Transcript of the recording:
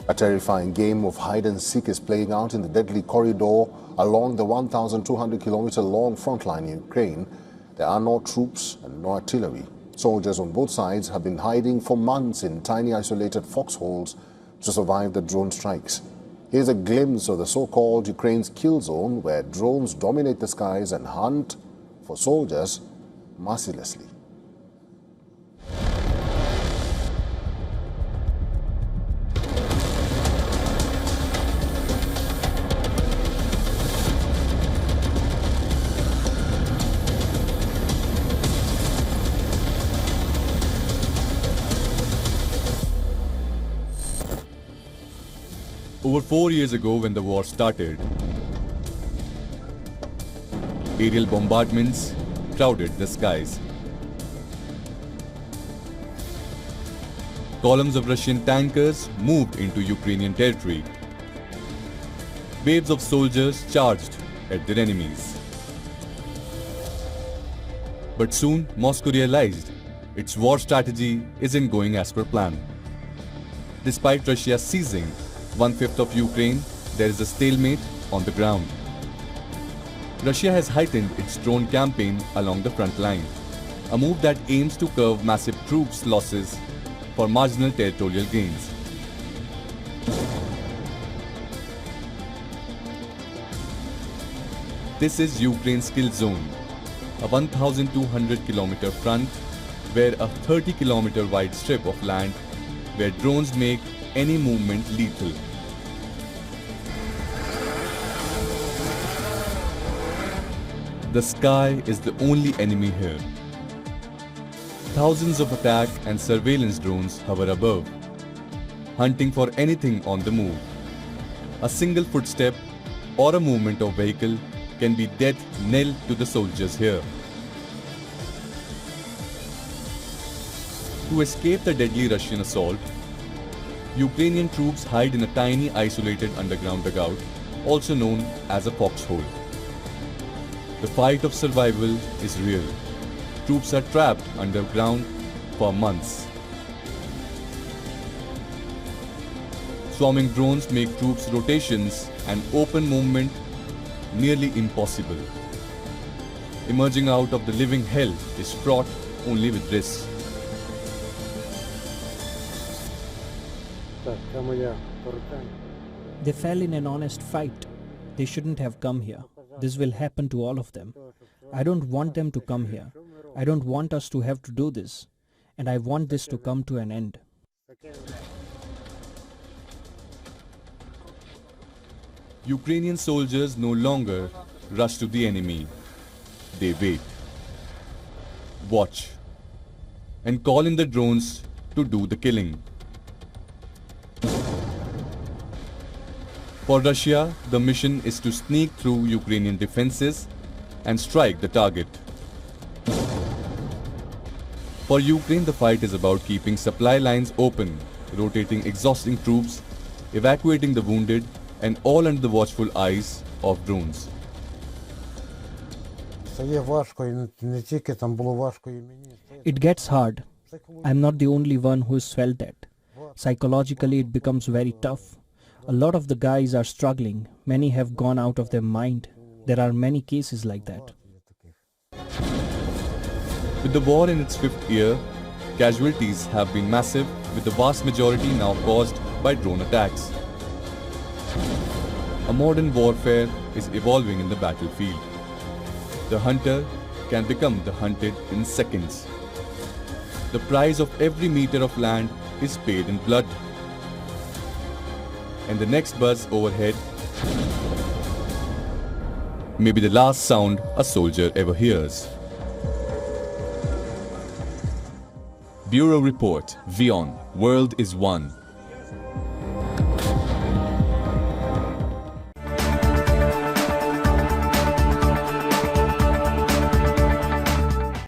A terrifying game of hide-and-seek is playing out in the deadly corridor along the 1,200-kilometer-long front line in Ukraine. There are no troops and no artillery. Soldiers on both sides have been hiding for months in tiny isolated foxholes to survive the drone strikes. Here's a glimpse of the so-called Ukraine's kill zone, where drones dominate the skies and hunt for soldiers mercilessly. Over 4 years ago, when the war started, aerial bombardments crowded the skies. Columns of Russian tankers moved into Ukrainian territory. Waves of soldiers charged at their enemies. But soon, Moscow realized its war strategy isn't going as per plan. Despite Russia seizing 1/5 of Ukraine, there is a stalemate on the ground. Russia has heightened its drone campaign along the front line, a move that aims to curb massive troops losses for marginal territorial gains. This is Ukraine's kill zone, a 1,200-kilometer front where a 30-kilometer wide strip of land where drones make any movement lethal. The sky is the only enemy here. Thousands of attack and surveillance drones hover above, hunting for anything on the move. A single footstep or a movement of vehicle can be death knell to the soldiers here. To escape the deadly Russian assault, Ukrainian troops hide in a tiny isolated underground dugout, also known as a foxhole. The fight of survival is real. Troops are trapped underground for months. Swarming drones make troops rotations and open movement nearly impossible. Emerging out of the living hell is fraught only with risks. They fell in an honest fight. They shouldn't have come here. This will happen to all of them. I don't want them to come here. I don't want us to have to do this. And I want this to come to an end. Ukrainian soldiers no longer rush to the enemy. They wait, watch, and call in the drones to do the killing. For Russia, the mission is to sneak through Ukrainian defenses and strike the target. For Ukraine, the fight is about keeping supply lines open, rotating exhausting troops, evacuating the wounded, and all under the watchful eyes of drones. It gets hard. I'm not the only one who's felt that. Psychologically, it becomes very tough. A lot of the guys are struggling. Many have gone out of their mind. There are many cases like that. With the war in its 5th year, casualties have been massive, with the vast majority now caused by drone attacks. A modern warfare is evolving in the battlefield. The hunter can become the hunted in seconds. The price of every meter of land is paid in blood. And the next buzz overhead may be the last sound a soldier ever hears. Bureau Report, WION, World is One.